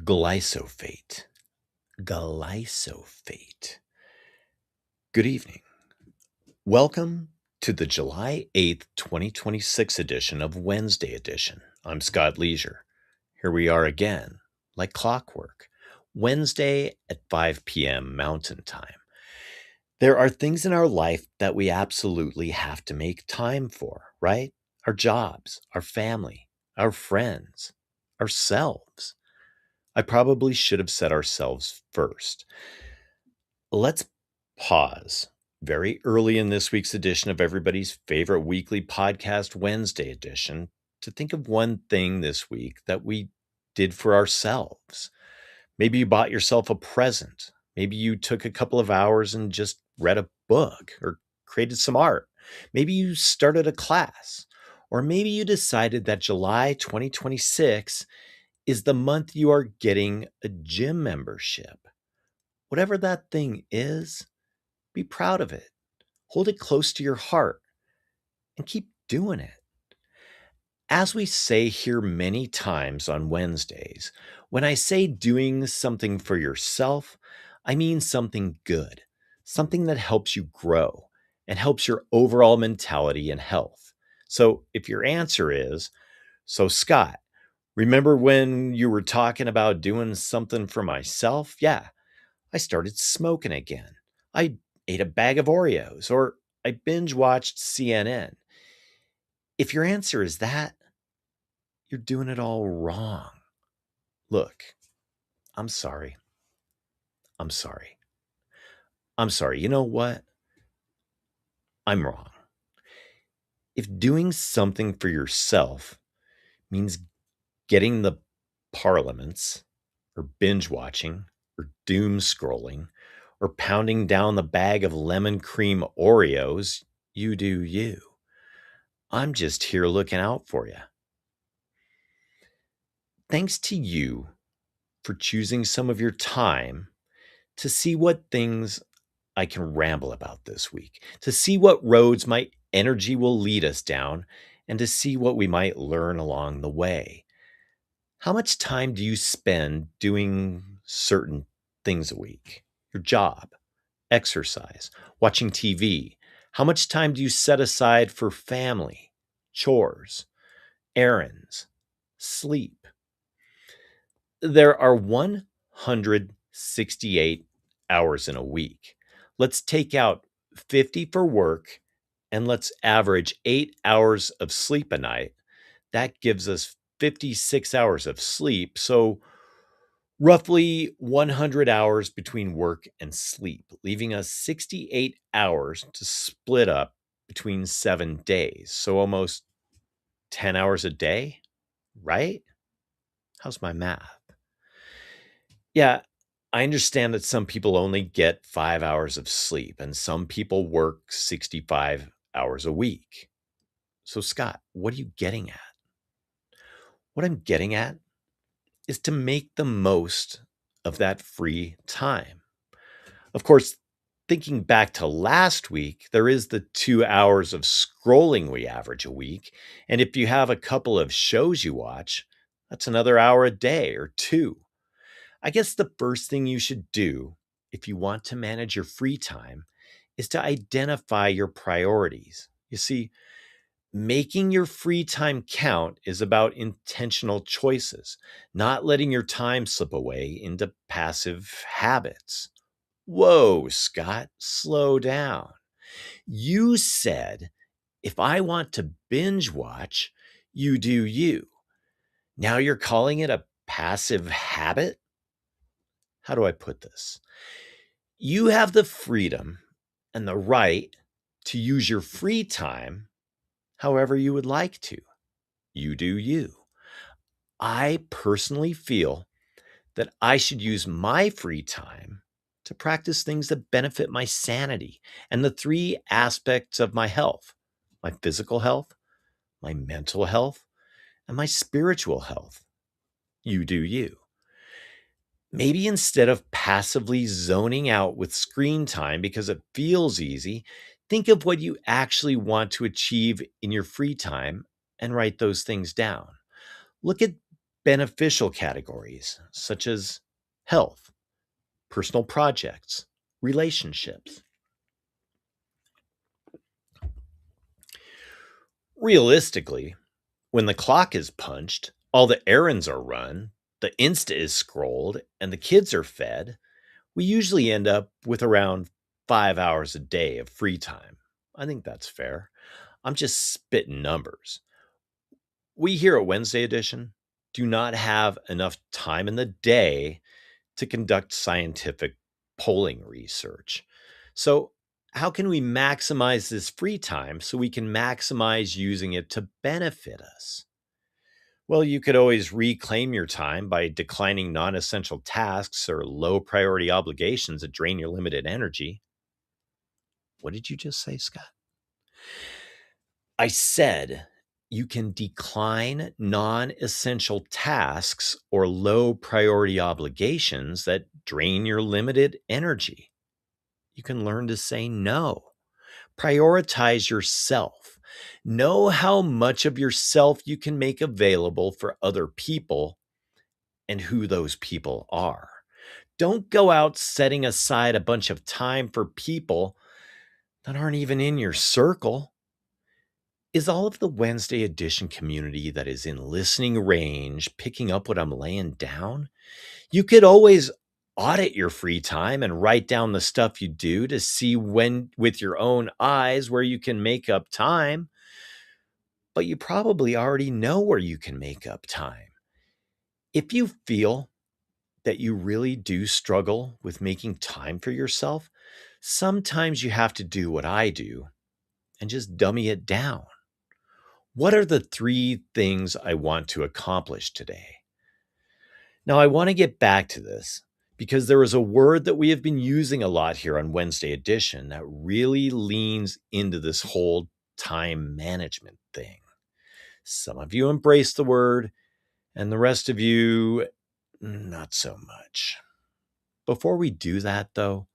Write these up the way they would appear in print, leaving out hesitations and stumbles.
Glyphosate. Glyphosate. Good evening. Welcome to the July 8th, 2026 edition of Wednesday Edition. I'm Scott Leisure. Here we are again, like clockwork, Wednesday at 5 p.m. Mountain Time. There are things in our life that we absolutely have to make time for, right? Our jobs, our family, our friends, ourselves. I probably should have said ourselves first. Let's pause very early in this week's edition of everybody's favorite weekly podcast, Wednesday edition, to think of one thing this week that we did for ourselves. Maybe you bought yourself a present. Maybe you took a couple of hours and just read a book or created some art. Maybe you started a class. Or maybe you decided that July 2026 is the month you are getting a gym membership. Whatever that thing is, be proud of it. Hold it close to your heart and keep doing it. As we say here many times on Wednesdays, when I say doing something for yourself, I mean something good, something that helps you grow and helps your overall mentality and health. So if your answer is, so Scott, remember when you were talking about doing something for myself? Yeah, I started smoking again. I ate a bag of Oreos, or I binge watched CNN. If your answer is that, you're doing it all wrong. Look, I'm sorry. I'm sorry. I'm sorry. You know what? I'm wrong. If doing something for yourself means getting the parliaments, or binge watching, or doom scrolling, or pounding down the bag of lemon cream Oreos, you do you. I'm just here looking out for you. Thanks to you for choosing some of your time to see what things I can ramble about this week, to see what roads my energy will lead us down, and to see what we might learn along the way. How much time do you spend doing certain things a week? Your job, exercise, watching TV? How much time do you set aside for family, chores, errands, sleep? There are 168 hours in a week. Let's take out 50 for work and let's average 8 hours of sleep a night. That gives us 56 hours of sleep. So, roughly 100 hours between work and sleep, leaving us 68 hours to split up between 7 days. So, almost 10 hours a day, right? How's my math? Yeah, I understand that some people only get 5 hours of sleep and some people work 65 hours a week. So, Scott, what are you getting at? What I'm getting at is to make the most of that free time. Of course, thinking back to last week, there is the 2 hours of scrolling we average a week. And if you have a couple of shows you watch, that's another hour a day or two. I guess the first thing you should do if you want to manage your free time is to identify your priorities. You see, making your free time count is about intentional choices, not letting your time slip away into passive habits. Whoa, Scott, slow down. You said, if I want to binge watch, you do you. Now you're calling it a passive habit? How do I put this? You have the freedom and the right to use your free time however you would like to. You do you. I personally feel that I should use my free time to practice things that benefit my sanity and the three aspects of my health: my physical health, my mental health, and my spiritual health. You do you. Maybe instead of passively zoning out with screen time because it feels easy, think of what you actually want to achieve in your free time and write those things down. Look at beneficial categories such as health, personal projects, relationships. Realistically, when the clock is punched, all the errands are run, the Insta is scrolled, and the kids are fed, we usually end up with around 5 hours a day of free time. I think that's fair. I'm just spitting numbers. We here at Wednesday Edition do not have enough time in the day to conduct scientific polling research. So, how can we maximize this free time so we can maximize using it to benefit us? Well, you could always reclaim your time by declining non essential tasks or low priority obligations that drain your limited energy. What did you just say, Scott? I said you can decline non essential tasks or low priority obligations that drain your limited energy. You can learn to say no. Prioritize yourself. Know how much of yourself you can make available for other people and who those people are. Don't go out setting aside a bunch of time for people that aren't even in your circle. Is all of the Wednesday edition community that is in listening range picking up what I'm laying down? You could always audit your free time and write down the stuff you do to see when, with your own eyes, where you can make up time. But you probably already know where you can make up time. If you feel that you really do struggle with making time for yourself, sometimes you have to do what I do and just dummy it down. What are the 3 things I want to accomplish today? Now, I want to get back to this because there is a word that we have been using a lot here on Wednesday Edition that really leans into this whole time management thing. Some of you embrace the word, and the rest of you, not so much. Before we do that, though,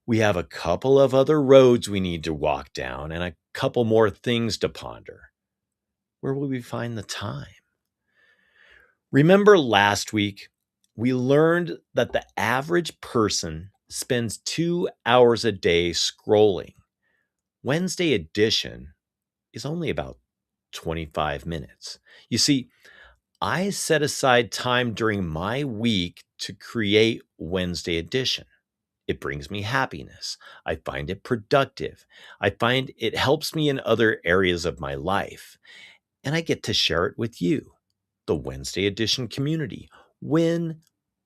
we have a couple of other roads we need to walk down and a couple more things to ponder. Where will we find the time? Remember last week, we learned that the average person spends 2 hours a day scrolling. Wednesday edition is only about 25 minutes. You see, I set aside time during my week to create Wednesday edition. It brings me happiness. I find it productive. I find it helps me in other areas of my life. And I get to share it with you, the Wednesday edition community. Win,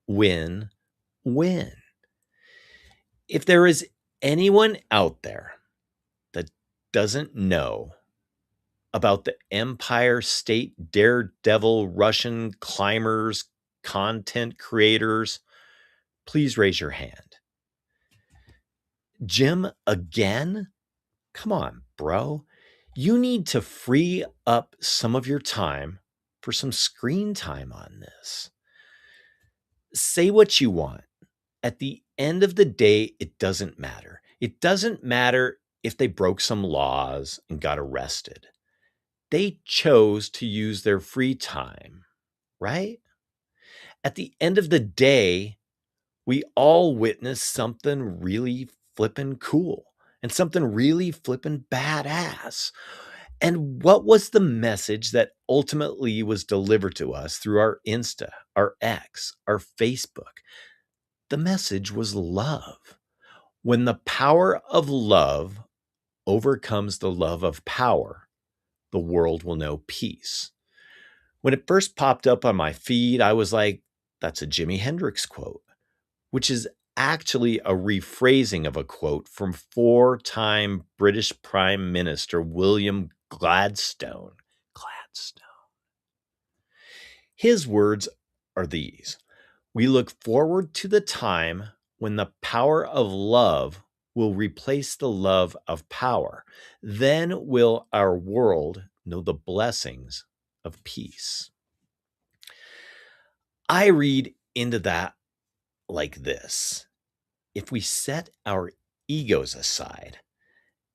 win, win. If there is anyone out there that doesn't know about the Empire State Daredevil Russian climbers, content creators, please raise your hand. Jim, again? Come on, bro. You need to free up some of your time for some screen time on this. Say what you want. At the end of the day, it doesn't matter. It doesn't matter if they broke some laws and got arrested. They chose to use their free time, right? At the end of the day, we all witnessed something really flippin' cool and something really flippin' badass. And what was the message that ultimately was delivered to us through our Insta, our X, our Facebook? The message was love. When the power of love overcomes the love of power, the world will know peace. When it first popped up on my feed, I was like, that's a Jimi Hendrix quote, which is actually a rephrasing of a quote from 4-time British Prime Minister William Gladstone. His words are these: we look forward to the time when the power of love will replace the love of power. Then will our world know the blessings of peace. I read into that like this: if we set our egos aside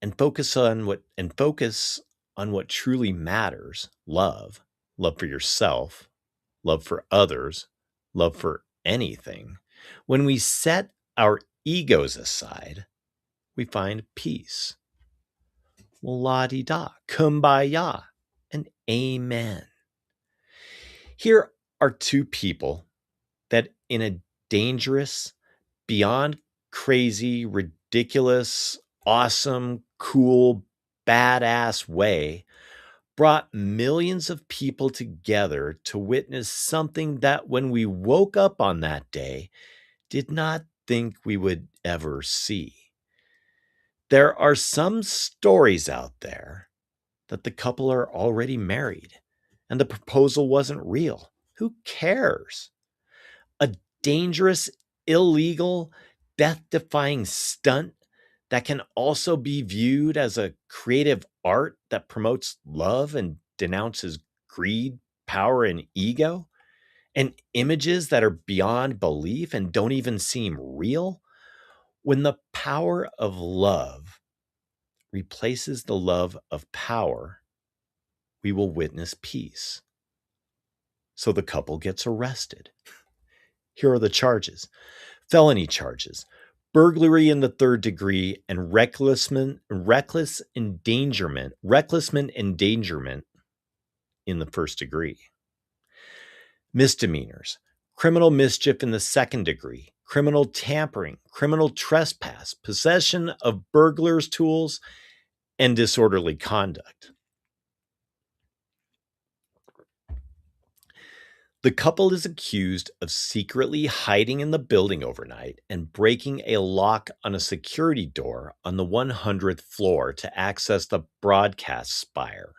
and focus on what truly matters, love for yourself, love for others, love for anything. When we set our egos aside, we find peace. Well, la di da, kumbaya, and amen. Here are two people that, in a dangerous, beyond crazy, ridiculous, awesome, cool, badass way, brought millions of people together to witness something that, when we woke up on that day, did not think we would ever see. There are some stories out there that the couple are already married and the proposal wasn't real. Who cares? A dangerous, illegal, death defying stunt that can also be viewed as a creative art that promotes love and denounces greed, power, and ego, and images that are beyond belief and don't even seem real. When the power of love replaces the love of power, we will witness peace. So the couple gets arrested. Here are the charges: felony charges, burglary in the third degree, and reckless endangerment in the first degree. Misdemeanors: criminal mischief in the second degree, criminal tampering, criminal trespass, possession of burglar's tools, and disorderly conduct. The couple is accused of secretly hiding in the building overnight and breaking a lock on a security door on the 100th floor to access the broadcast spire.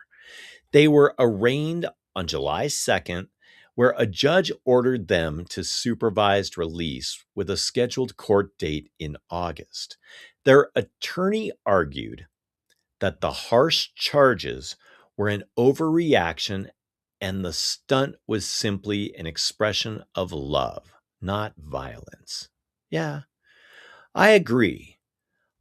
They were arraigned on July 2nd, where a judge ordered them to supervised release with a scheduled court date in August. Their attorney argued that the harsh charges were an overreaction and the stunt was simply an expression of love, not violence. Yeah, I agree.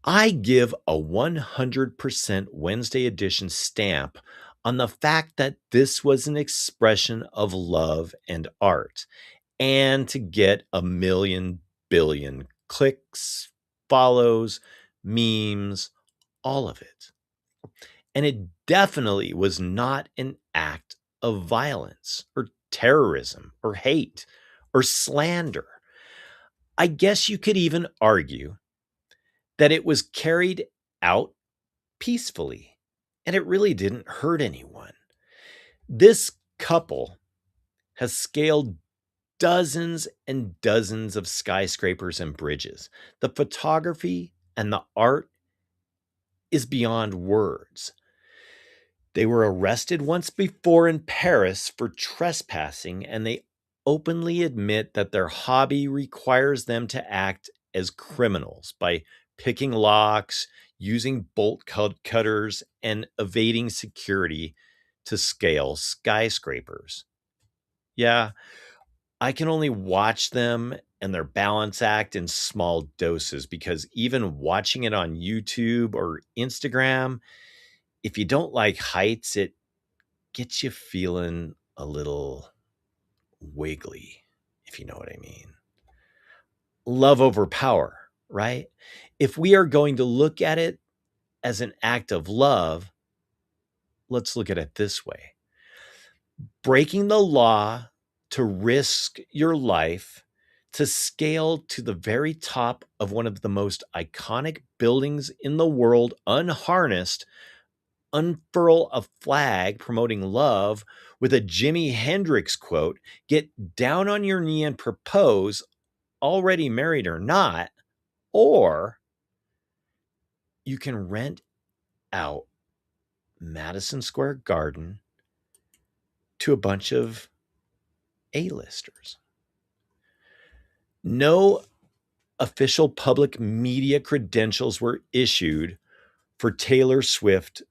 I give a 100% Wednesday edition stamp on the fact that this was an expression of love and art, and to get a million billion clicks, follows, memes, all of it. And it definitely was not an act of violence or terrorism or hate or slander. I guess you could even argue that it was carried out peacefully and it really didn't hurt anyone. This couple has scaled dozens and dozens of skyscrapers and bridges. The photography and the art is beyond words. They were arrested once before in Paris for trespassing, and they openly admit that their hobby requires them to act as criminals by picking locks, using bolt cutters, and evading security to scale skyscrapers. Yeah, I can only watch them and their balance act in small doses because even watching it on YouTube or Instagram, if you don't like heights, it gets you feeling a little wiggly, if you know what I mean. Love over power, right? If we are going to look at it as an act of love, let's look at it this way: breaking the law to risk your life, to scale to the very top of one of the most iconic buildings in the world unharnessed, unfurl a flag promoting love with a Jimi Hendrix quote, get down on your knee and propose, already married or not, or you can rent out Madison Square Garden to a bunch of A-listers. No official public media credentials were issued for Taylor Swift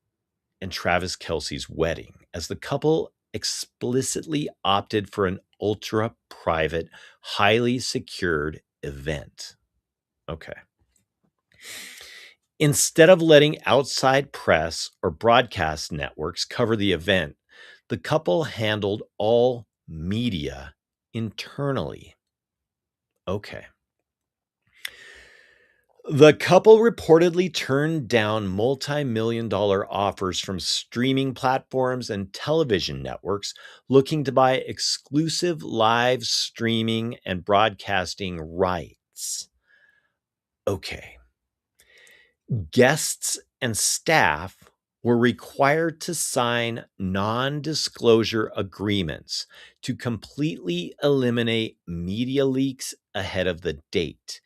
and Travis Kelce's wedding, as the couple explicitly opted for an ultra private, highly secured event. Okay. Instead of letting outside press or broadcast networks cover the event, the couple handled all media internally. Okay. The couple reportedly turned down multi-million dollar offers from streaming platforms and television networks looking to buy exclusive live streaming and broadcasting rights. Okay. Guests and staff were required to sign non disclosure agreements to completely eliminate media leaks ahead of the date.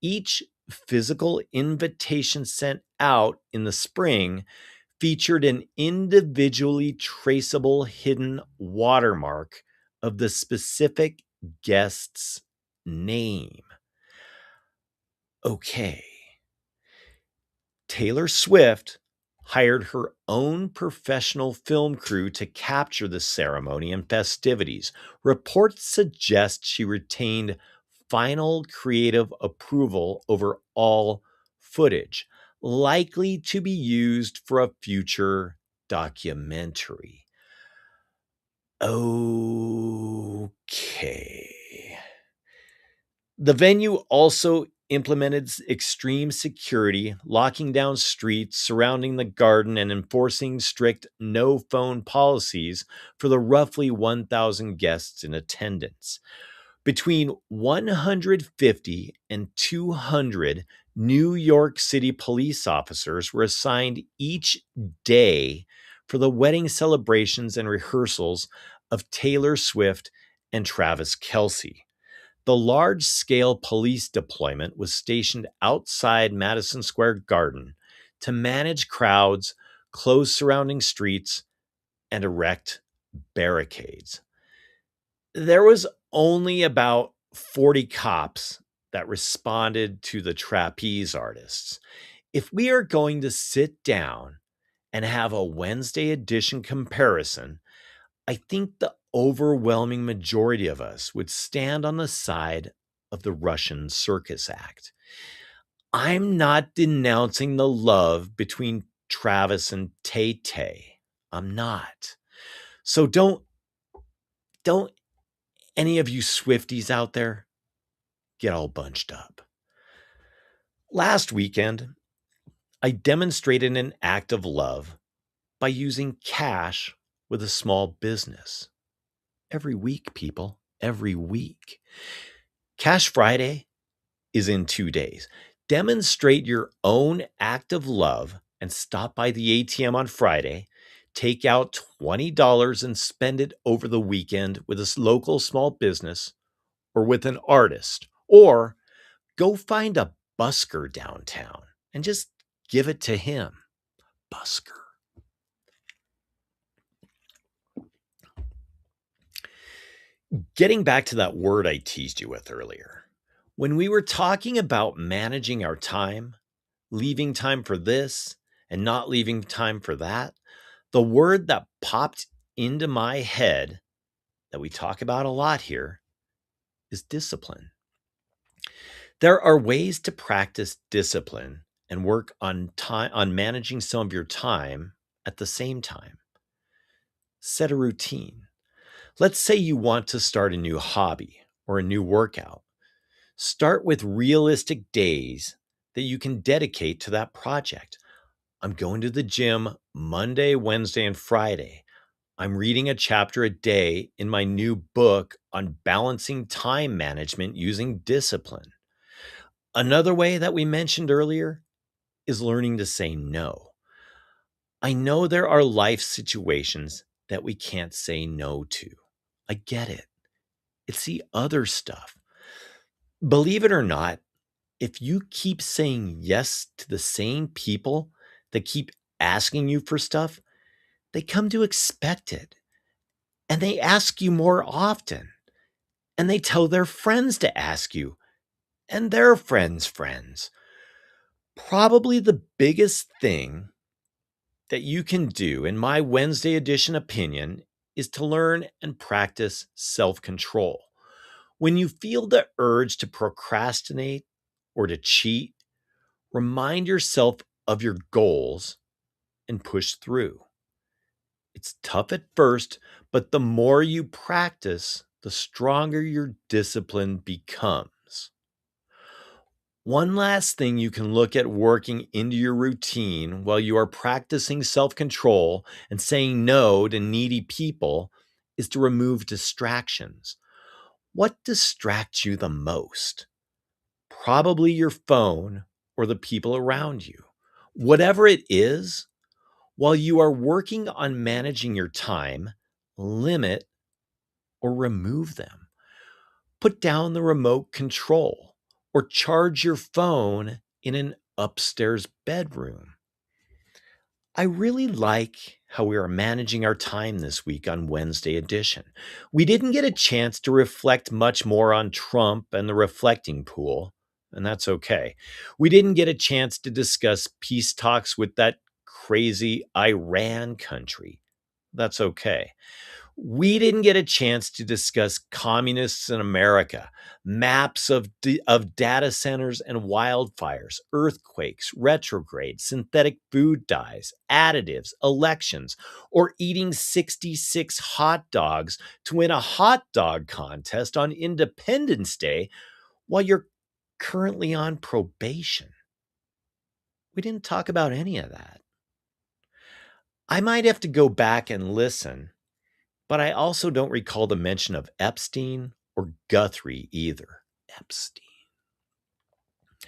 Each physical invitation sent out in the spring featured an individually traceable hidden watermark of the specific guest's name. Okay. Taylor Swift hired her own professional film crew to capture the ceremony and festivities. Reports suggest she retained final creative approval over all footage, likely to be used for a future documentary. Okay. The venue also implemented extreme security, locking down streets surrounding the garden and enforcing strict no phone policies for the roughly 1,000 guests in attendance. Between 150 and 200 New York City police officers were assigned each day for the wedding celebrations and rehearsals of Taylor Swift and Travis Kelce. The large scale police deployment was stationed outside Madison Square Garden to manage crowds, close surrounding streets, and erect barricades. There was only about 40 cops that responded to the trapeze artists. If we are going to sit down and have a Wednesday edition comparison, I think the overwhelming majority of us would stand on the side of the Russian Circus Act. I'm not denouncing the love between Travis and Tay Tay. I'm not. So don't any of you Swifties out there get all bunched up. Last weekend, I demonstrated an act of love by using cash with a small business. Every week, people, every week. Cash Friday is in 2 days. Demonstrate your own act of love and stop by the ATM on Friday. Take out $20 and spend it over the weekend with a local small business or with an artist. Or go find a busker downtown and just give it to him. Busker. Getting back to that word I teased you with earlier. When we were talking about managing our time, leaving time for this and not leaving time for that, the word that popped into my head that we talk about a lot here is discipline. There are ways to practice discipline and work on managing some of your time at the same time. Set a routine. Let's say you want to start a new hobby or a new workout. Start with realistic days that you can dedicate to that project. I'm going to the gym Monday, Wednesday, and Friday. I'm reading a chapter a day in my new book on balancing time management using discipline. Another way that we mentioned earlier is learning to say no. I know there are life situations that we can't say no to. I get it. It's the other stuff. Believe it or not, if you keep saying yes to the same people that keep asking you for stuff, they come to expect it. And they ask you more often. And they tell their friends to ask you and their friends' friends. Probably the biggest thing that you can do, in my Wednesday edition opinion, is to learn and practice self control. When you feel the urge to procrastinate or to cheat, remind yourself of your goals and push through. It's tough at first, but the more you practice, the stronger your discipline becomes. One last thing you can look at working into your routine while you are practicing self control and saying no to needy people is to remove distractions. What distracts you the most? Probably your phone or the people around you. Whatever it is, while you are working on managing your time, limit or remove them. Put down the remote control or charge your phone in an upstairs bedroom. I really like how we are managing our time this week on Wednesday edition. We didn't get a chance to reflect much more on Trump and the reflecting pool, and that's okay. We didn't get a chance to discuss peace talks with that crazy Iran country. That's okay. We didn't get a chance to discuss communists in America, maps of data centers and wildfires, earthquakes, retrograde, synthetic food dyes, additives, elections, or eating 66 hot dogs to win a hot dog contest on Independence Day while you're currently on probation. We didn't talk about any of that. I might have to go back and listen, but I also don't recall the mention of Epstein or Guthrie either. Epstein.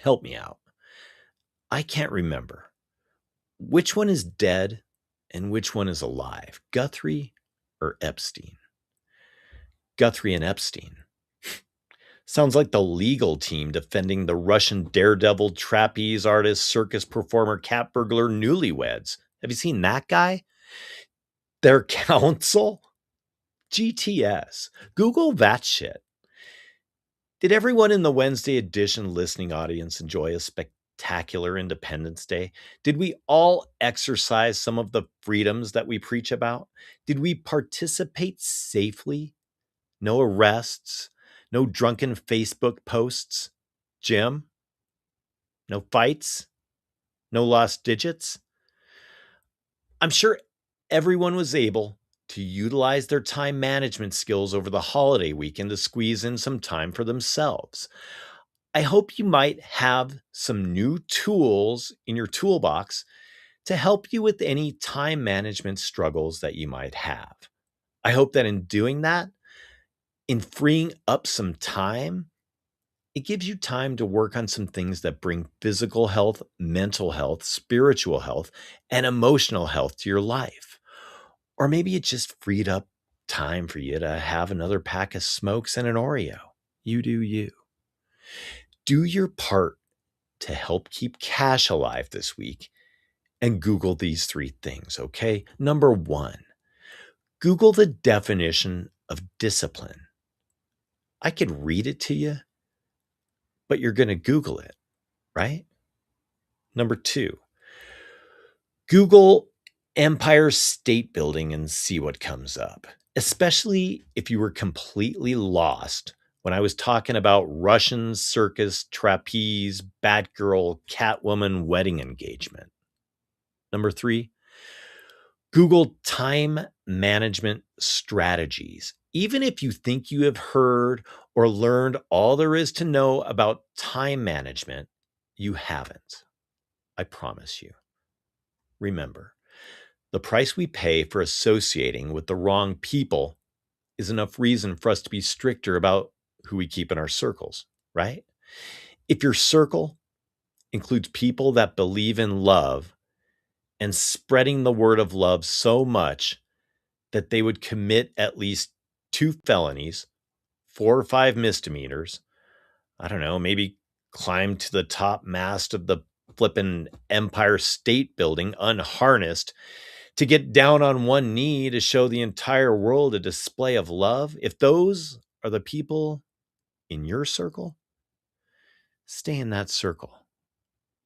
Help me out. I can't remember. Which one is dead and which one is alive? Guthrie or Epstein? Guthrie and Epstein. Sounds like the legal team defending the Russian daredevil, trapeze artist, circus performer, cat burglar, newlyweds. Have you seen that guy? Their counsel? GTS. Google that shit. Did everyone in the Wednesday edition listening audience enjoy a spectacular Independence Day? Did we all exercise some of the freedoms that we preach about? Did we participate safely? No arrests? No drunken Facebook posts? Jim? No fights? No lost digits? I'm sure everyone was able to utilize their time management skills over the holiday weekend to squeeze in some time for themselves. I hope you might have some new tools in your toolbox to help you with any time management struggles that you might have. I hope that in doing that, in freeing up some time, it gives you time to work on some things that bring physical health, mental health, spiritual health, and emotional health to your life. Or maybe it just freed up time for you to have another pack of smokes and an Oreo. You do you. Do your part to help keep cash alive this week and Google these three things, okay? Number one, Google the definition of discipline. I could read it to you, but you're going to Google it, right? Number two, Google Empire State Building and see what comes up, especially if you were completely lost when I was talking about Russian circus, trapeze, Batgirl, Catwoman wedding engagement. Number three, Google time management strategies. Even if you think you have heard or learned all there is to know about time management, you haven't. I promise you. Remember, the price we pay for associating with the wrong people is enough reason for us to be stricter about who we keep in our circles, right? If your circle includes people that believe in love and spreading the word of love so much that they would commit at least 2 felonies, 4 or 5 misdemeanors, I don't know, maybe climb to the top mast of the flippin' Empire State Building unharnessed to get down on one knee to show the entire world a display of love. If those are the people in your circle, stay in that circle.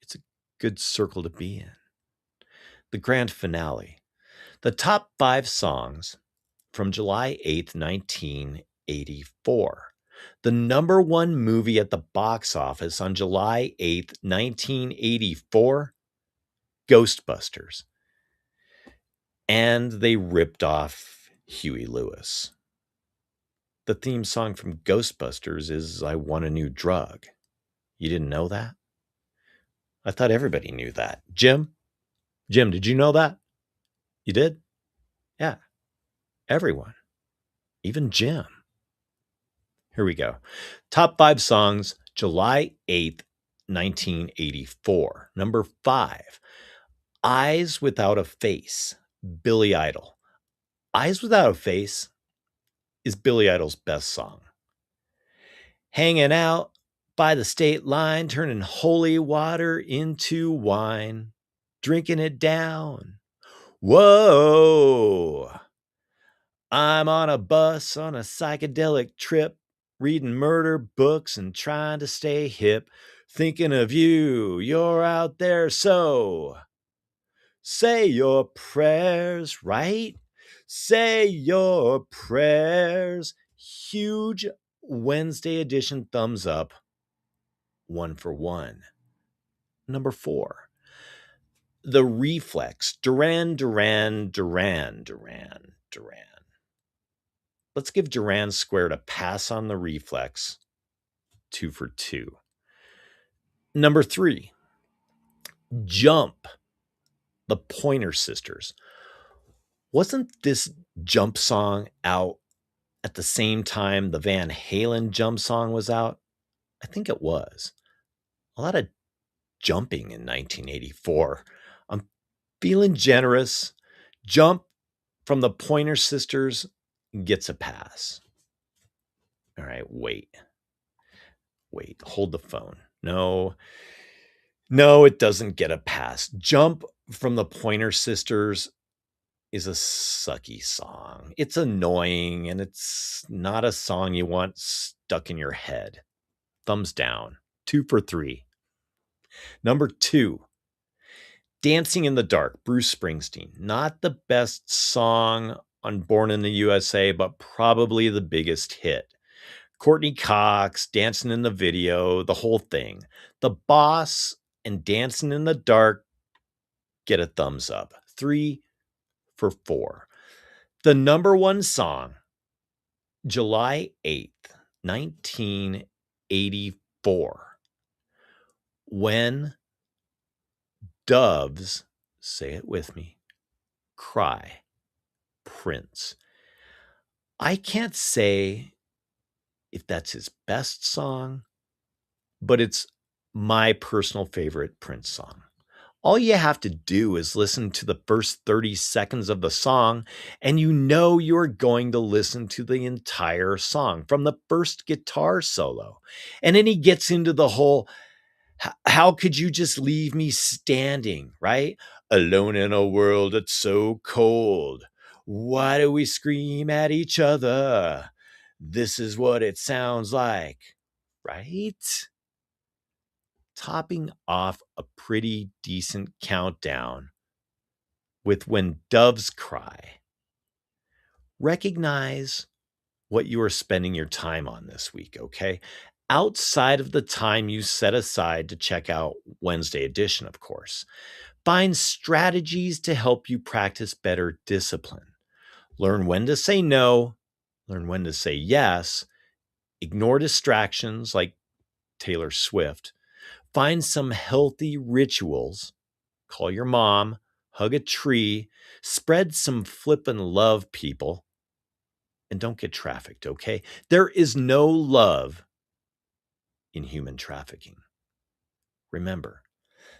It's a good circle to be in. The grand finale. The top 5 songs from July 8th, 1984. The number one movie at the box office on July 8th, 1984, Ghostbusters. And they ripped off Huey Lewis. The theme song from Ghostbusters is I Want a New Drug. You didn't know that? I thought everybody knew that. Jim, did you know that? You did? Yeah, everyone, even Jim. Here we go. Top 5 songs, July 8th, 1984. Number 5, Eyes Without a Face, Billy Idol. Eyes Without a Face is Billy Idol's best song. Hanging out by the state line, turning holy water into wine, drinking it down. Whoa! I'm on a bus on a psychedelic trip, reading murder books and trying to stay hip. Thinking of you, you're out there, so say your prayers, right? Say your prayers. Huge Wednesday edition thumbs up. 1 for 1. Number 4, The Reflex. Duran. Let's give Duran Squared a pass on The Reflex. 2 for 2. Number 3, Jump. The Pointer Sisters. Wasn't this Jump song out at the same time the Van Halen Jump song was out? I think it was. A lot of jumping in 1984. I'm feeling generous. Jump from the Pointer Sisters gets a pass. All right, wait, hold the phone. No, it doesn't get a pass. Jump from the Pointer Sisters is a sucky song. It's annoying, and it's not a song you want stuck in your head. Thumbs down. 2 for 3. Number 2, Dancing in the Dark, Bruce Springsteen. Not the best song on Born in the USA, but probably the biggest hit. Courtney Cox, dancing in the video, the whole thing. The Boss and Dancing in the Dark get a thumbs up. 3 for 4. The number 1 song, July 8th, 1984. When Doves, say it with me, Cry, Prince. I can't say if that's his best song, but it's my personal favorite Prince song. All you have to do is listen to the first 30 seconds of the song, and you know you're going to listen to the entire song from the first guitar solo. And then he gets into the whole, how could you just leave me standing, right? Alone in a world that's so cold. Why do we scream at each other? This is what it sounds like, right? Topping off a pretty decent countdown with When Doves Cry. Recognize what you are spending your time on this week, okay? Outside of the time you set aside to check out Wednesday edition, of course. Find strategies to help you practice better discipline. Learn when to say no, learn when to say yes, ignore distractions like Taylor Swift. Find some healthy rituals. Call your mom, hug a tree, spread some flippin' love, people, and don't get trafficked, okay? There is no love in human trafficking. Remember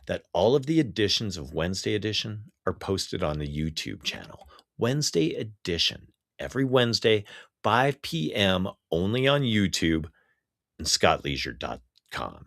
that all of the editions of Wednesday Edition are posted on the YouTube channel. Wednesday Edition, every Wednesday, 5 p.m., only on YouTube and scottleisure.com.